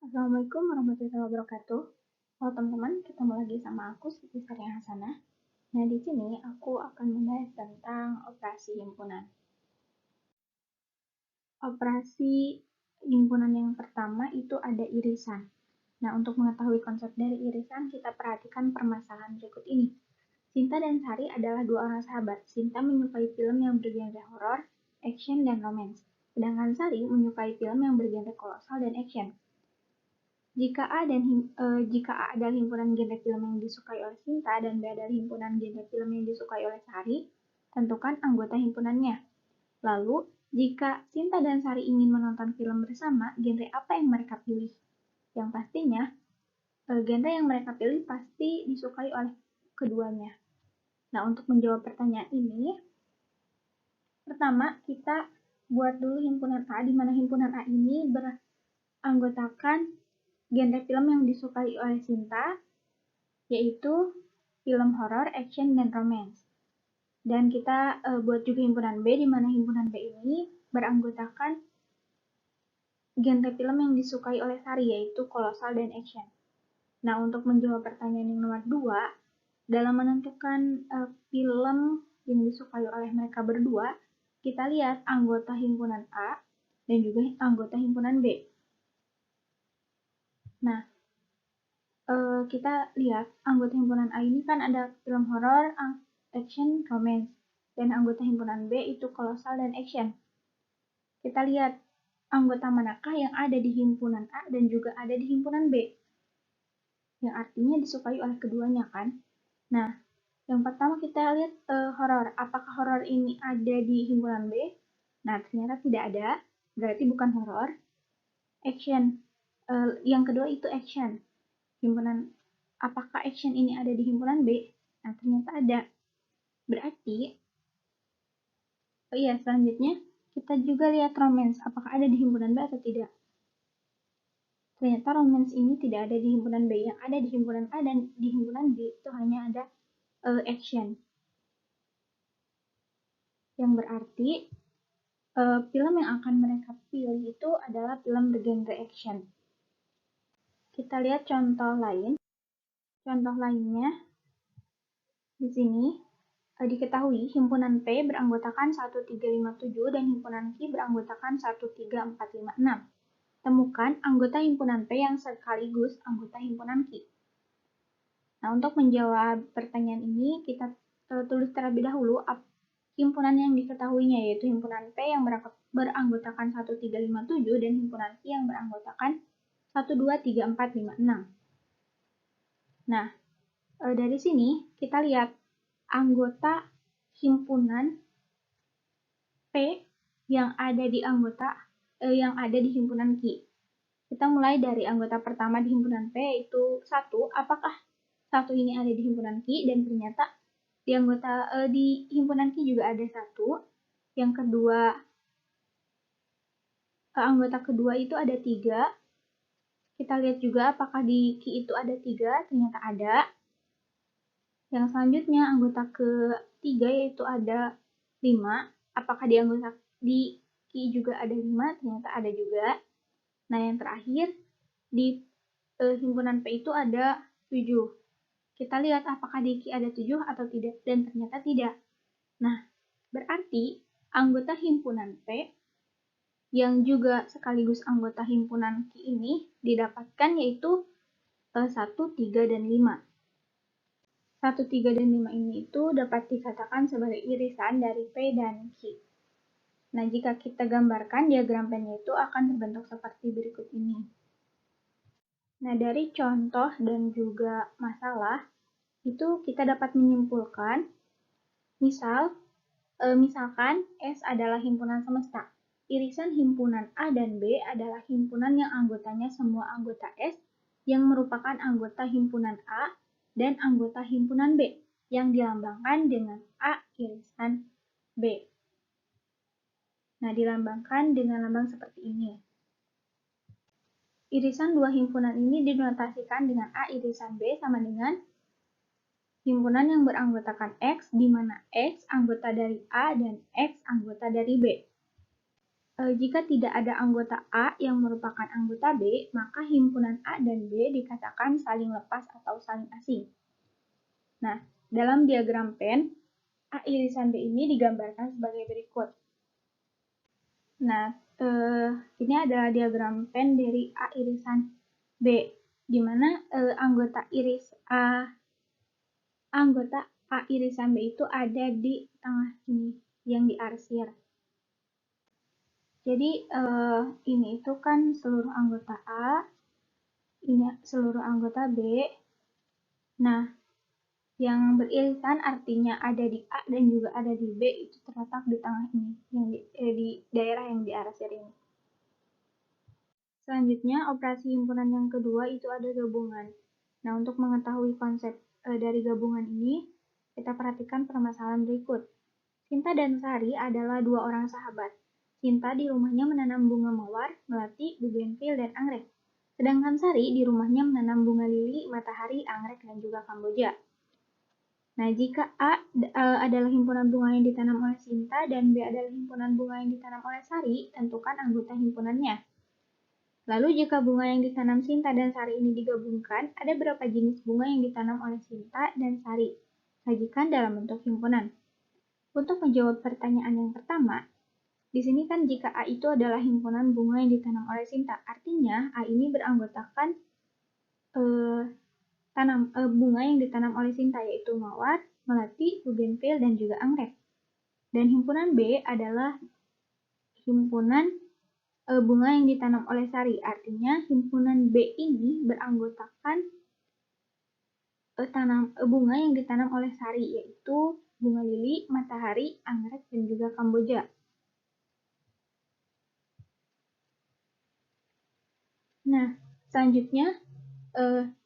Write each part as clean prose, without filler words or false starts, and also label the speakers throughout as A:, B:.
A: Assalamualaikum warahmatullahi wabarakatuh. Halo teman-teman, ketemu lagi sama aku Siti Saria Hasanah. Nah, di sini aku akan membahas tentang operasi himpunan. Operasi himpunan yang pertama itu ada irisan. Nah, untuk mengetahui konsep dari irisan, kita perhatikan permasalahan berikut ini. Sinta dan Sari adalah dua orang sahabat. Sinta menyukai film yang bergenre horor, action, dan romance. Sedangkan Sari menyukai film yang bergenre kolosal dan action. Jika A adalah himpunan genre film yang disukai oleh Sinta dan B adalah himpunan genre film yang disukai oleh Sari, tentukan anggota himpunannya. Lalu, jika Sinta dan Sari ingin menonton film bersama, genre apa yang mereka pilih? Yang pastinya, genre yang mereka pilih pasti disukai oleh keduanya. Nah, untuk menjawab pertanyaan ini, pertama kita buat dulu himpunan A, di mana himpunan A ini beranggotakan genre film yang disukai oleh Sinta, yaitu film horor, action, dan romance. Dan kita buat juga himpunan B, di mana himpunan B ini beranggotakan genre film yang disukai oleh Sari, yaitu kolosal dan action. Nah, untuk menjawab pertanyaan yang nomor 2, dalam menentukan film yang disukai oleh mereka berdua, kita lihat anggota himpunan A dan juga anggota himpunan B. Nah, kita lihat anggota himpunan A ini kan ada film horor, action, romance. Dan anggota himpunan B itu kolosal dan action. Kita lihat anggota manakah yang ada di himpunan A dan juga ada di himpunan B. Yang artinya disukai oleh keduanya kan. Nah, yang pertama kita lihat horor. Apakah horor ini ada di himpunan B? Nah, ternyata tidak ada. Berarti bukan horor. Action. Yang kedua itu action. Apakah action ini ada di himpunan B? Nah, ternyata ada. Berarti, selanjutnya kita juga lihat romance. Apakah ada di himpunan B atau tidak? Ternyata romance ini tidak ada di himpunan B. Yang ada di himpunan A dan di himpunan B itu hanya ada action. Yang berarti, film yang akan mereka pilih itu adalah film bergenre action. Kita lihat contoh lain. Contoh lainnya di sini diketahui himpunan P beranggotakan 1357 dan himpunan Q beranggotakan 13456. Temukan anggota himpunan P yang sekaligus anggota himpunan Q. Nah, untuk menjawab pertanyaan ini, kita tulis terlebih dahulu himpunan yang diketahuinya, yaitu himpunan P yang beranggotakan 1357 dan himpunan Q yang beranggotakan 123456. Nah, dari sini kita lihat anggota himpunan P yang ada di himpunan Q. Kita mulai dari anggota pertama di himpunan P, yaitu 1. Apakah 1 ini ada di himpunan Q? Dan ternyata di himpunan Q juga ada 1. Yang kedua, anggota kedua itu ada 3. Kita lihat juga apakah di Q itu ada 3, ternyata ada. Yang selanjutnya, anggota ketiga yaitu ada 5. Apakah di Q juga ada 5? Ternyata ada juga. Nah, yang terakhir, di himpunan P itu ada 7. Kita lihat apakah di Q ada 7 atau tidak, dan ternyata tidak. Nah, berarti anggota himpunan P yang juga sekaligus anggota himpunan Q ini didapatkan yaitu 1, 3, dan 5. 1, 3, dan 5 ini itu dapat dikatakan sebagai irisan dari P dan Q. Nah, jika kita gambarkan diagram P-nya itu akan terbentuk seperti berikut ini. Nah, dari contoh dan juga masalah, itu kita dapat menyimpulkan, misalkan S adalah himpunan semesta. Irisan himpunan A dan B adalah himpunan yang anggotanya semua anggota S yang merupakan anggota himpunan A dan anggota himpunan B yang dilambangkan dengan A irisan B. Nah, dilambangkan dengan lambang seperti ini. Irisan dua himpunan ini dinotasikan dengan A irisan B sama dengan himpunan yang beranggotakan X, di mana X anggota dari A dan X anggota dari B. Jika tidak ada anggota A yang merupakan anggota B, maka himpunan A dan B dikatakan saling lepas atau saling asing. Nah, dalam diagram Venn, A irisan B ini digambarkan sebagai berikut. Nah, ini adalah diagram Venn dari A irisan B, di mana anggota A irisan B itu ada di tengah ini, yang diarsir. Jadi ini itu kan seluruh anggota A, ini seluruh anggota B. Nah, yang beririsan artinya ada di A dan juga ada di B itu terletak di tengah ini, yang di daerah yang diarsir ini. Selanjutnya, operasi himpunan yang kedua itu ada gabungan. Nah, untuk mengetahui konsep dari gabungan ini, kita perhatikan permasalahan berikut. Cinta dan Sari adalah dua orang sahabat. Cinta di rumahnya menanam bunga mawar, melati, bugenvil, dan anggrek. Sedangkan Sari di rumahnya menanam bunga lili, matahari, anggrek, dan juga kamboja. Nah, jika A adalah himpunan bunga yang ditanam oleh Cinta dan B adalah himpunan bunga yang ditanam oleh Sari, tentukan anggota himpunannya. Lalu jika bunga yang ditanam Cinta dan Sari ini digabungkan, ada berapa jenis bunga yang ditanam oleh Cinta dan Sari? Sajikan dalam bentuk himpunan. Untuk menjawab pertanyaan yang pertama, di sini kan jika A itu adalah himpunan bunga yang ditanam oleh Cinta, artinya A ini beranggotakan bunga yang ditanam oleh Cinta, yaitu mawar, melati, bugenvil, dan juga anggrek. Dan himpunan B adalah himpunan bunga yang ditanam oleh Sari, artinya himpunan B ini beranggotakan bunga yang ditanam oleh Sari, yaitu bunga lili, matahari, anggrek, dan juga kamboja. Nah, selanjutnya,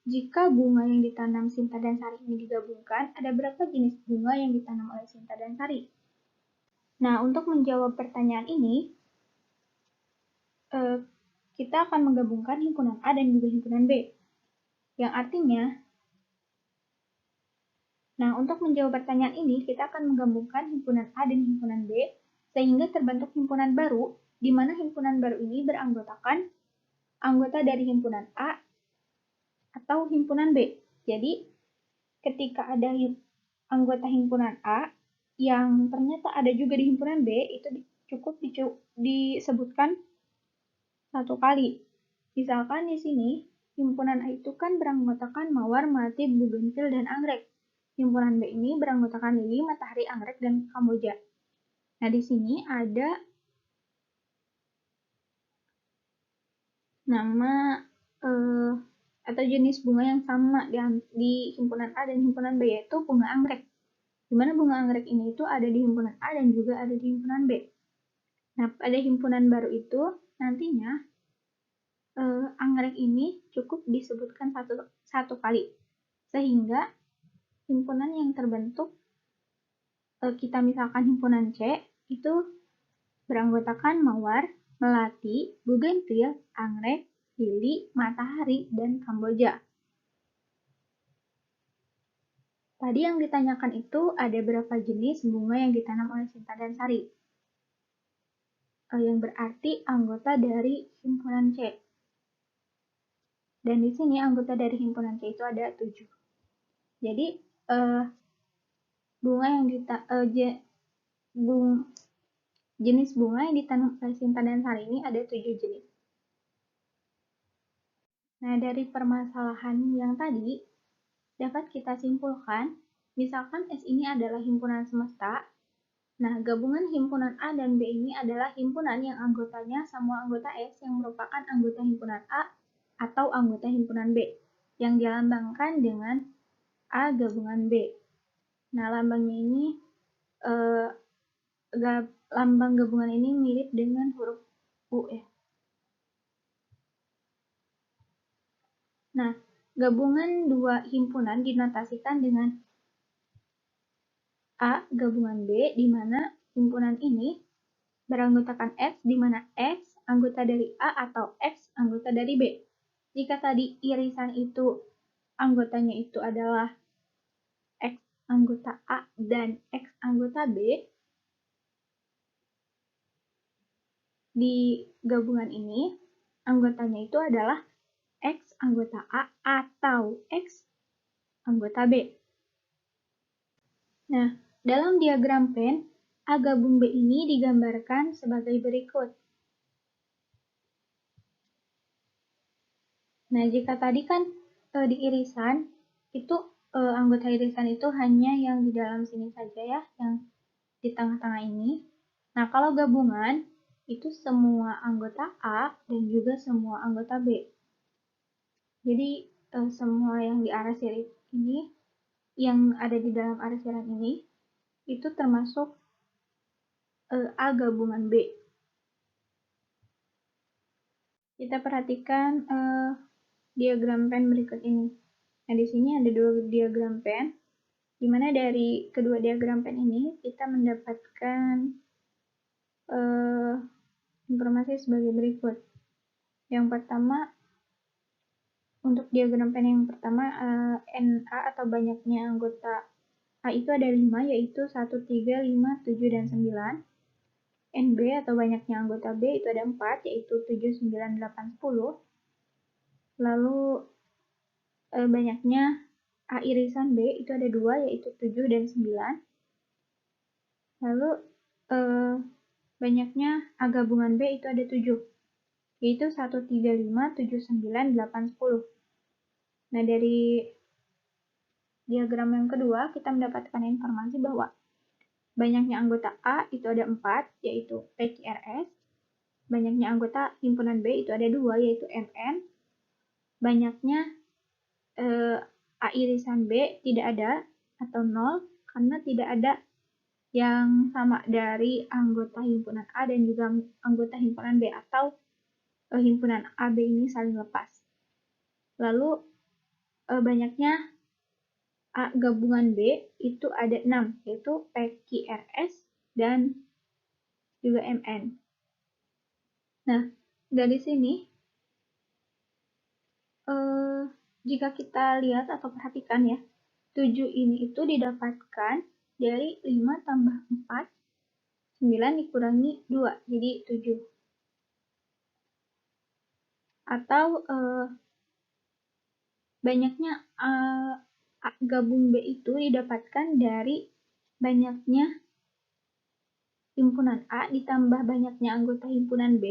A: jika bunga yang ditanam Cinta dan Sari ini digabungkan, ada berapa jenis bunga yang ditanam oleh Cinta dan Sari? Nah, untuk menjawab pertanyaan ini, kita akan menggabungkan himpunan A dan juga himpunan B. Yang artinya, untuk menjawab pertanyaan ini, kita akan menggabungkan himpunan A dan himpunan B, sehingga terbentuk himpunan baru, di mana himpunan baru ini beranggotakan anggota dari himpunan A atau himpunan B. Jadi, ketika ada anggota himpunan A yang ternyata ada juga di himpunan B, itu cukup disebutkan satu kali. Misalkan di sini, himpunan A itu kan beranggotakan mawar, melati, bugenvil, dan anggrek. Himpunan B ini beranggotakan lili, matahari, anggrek, dan kamboja. Nah, di sini ada nama atau jenis bunga yang sama di himpunan A dan himpunan B, yaitu bunga anggrek. Di mana bunga anggrek ini itu ada di himpunan A dan juga ada di himpunan B. Nah, pada himpunan baru itu nantinya anggrek ini cukup disebutkan satu kali, sehingga himpunan yang terbentuk, kita misalkan himpunan C, itu beranggotakan mawar, melati, bugenvil, anggrek, lili, matahari, dan kamboja. Tadi yang ditanyakan itu ada berapa jenis bunga yang ditanam oleh Cinta dan Sari, yang berarti anggota dari himpunan C. Dan di sini anggota dari himpunan C itu ada 7. Jadi jenis bunga yang ditanam oleh Cinta dan Sari ini ada 7 jenis. Nah, dari permasalahan yang tadi dapat kita simpulkan, misalkan S ini adalah himpunan semesta. Nah, gabungan himpunan A dan B ini adalah himpunan yang anggotanya semua anggota S yang merupakan anggota himpunan A atau anggota himpunan B, yang dilambangkan dengan A gabungan B. Nah, lambangnya ini, lambang gabungan ini mirip dengan huruf U ya. Nah, gabungan dua himpunan dinotasikan dengan A gabungan B, di mana himpunan ini beranggotakan X, di mana X anggota dari A atau X anggota dari B. Jika tadi irisan itu anggotanya itu adalah X anggota A dan X anggota B, di gabungan ini, anggotanya itu adalah X anggota A atau X anggota B. Nah, dalam diagram Venn, A gabung B ini digambarkan sebagai berikut. Nah, jika tadi kan di irisan, itu anggota irisan itu hanya yang di dalam sini saja ya, yang di tengah-tengah ini. Nah, kalau gabungan, itu semua anggota A dan juga semua anggota B. Jadi, semua yang di area sirip ini, yang ada di dalam area silang ini, itu termasuk A gabungan B. Kita perhatikan diagram Venn berikut ini. Nah, di sini ada dua diagram Venn, di mana dari kedua diagram Venn ini kita mendapatkan informasi sebagai berikut. Yang pertama, untuk diagram Venn yang pertama, NA atau banyaknya anggota A itu ada 5, yaitu 1, 3, 5, 7, dan 9. NB atau banyaknya anggota B itu ada 4, yaitu 7, 9, 8, 10. Lalu banyaknya A irisan B itu ada 2, yaitu 7 dan 9. Lalu banyaknya A gabungan B itu ada 7, yaitu 1, 3, 5, 7, 9, 8, 10. Nah, dari diagram yang kedua, kita mendapatkan informasi bahwa banyaknya anggota A itu ada 4, yaitu PQRS. Banyaknya anggota himpunan B itu ada 2, yaitu MN. Banyaknya A irisan B tidak ada atau 0, karena tidak ada yang sama dari anggota himpunan A dan juga anggota himpunan B, atau himpunan A, B ini saling lepas. Lalu banyaknya A gabungan B itu ada 6, yaitu PQRS dan juga MN. Nah, dari sini, jika kita lihat atau perhatikan ya, 7 ini itu didapatkan dari 5 tambah 4, 9 dikurangi 2, jadi 7. Atau banyaknya A gabung B itu didapatkan dari banyaknya himpunan A ditambah banyaknya anggota himpunan B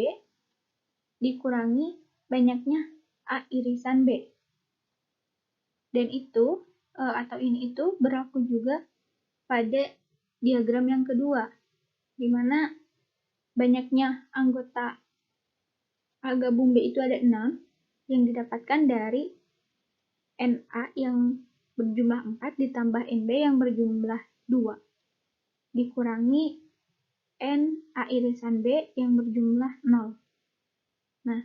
A: dikurangi banyaknya A irisan B. Dan itu, atau ini itu berlaku juga pada diagram yang kedua, di mana banyaknya anggota A gabung B itu ada 6, yang didapatkan dari NA yang berjumlah 4 ditambah NB yang berjumlah 2, dikurangi NA irisan B yang berjumlah 0. Nah,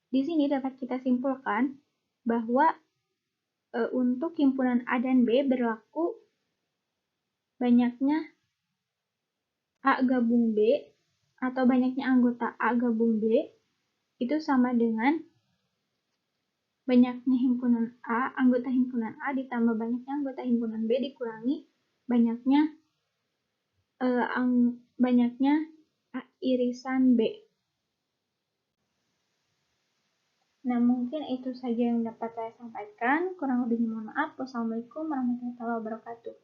A: di sini dapat kita simpulkan bahwa untuk himpunan A dan B berlaku banyaknya A gabung B atau banyaknya anggota A gabung B itu sama dengan banyaknya himpunan A, anggota himpunan A ditambah banyaknya anggota himpunan B dikurangi banyaknya A irisan B. Nah, mungkin itu saja yang dapat saya sampaikan. Kurang lebihnya mohon maaf. Wassalamualaikum warahmatullahi wabarakatuh.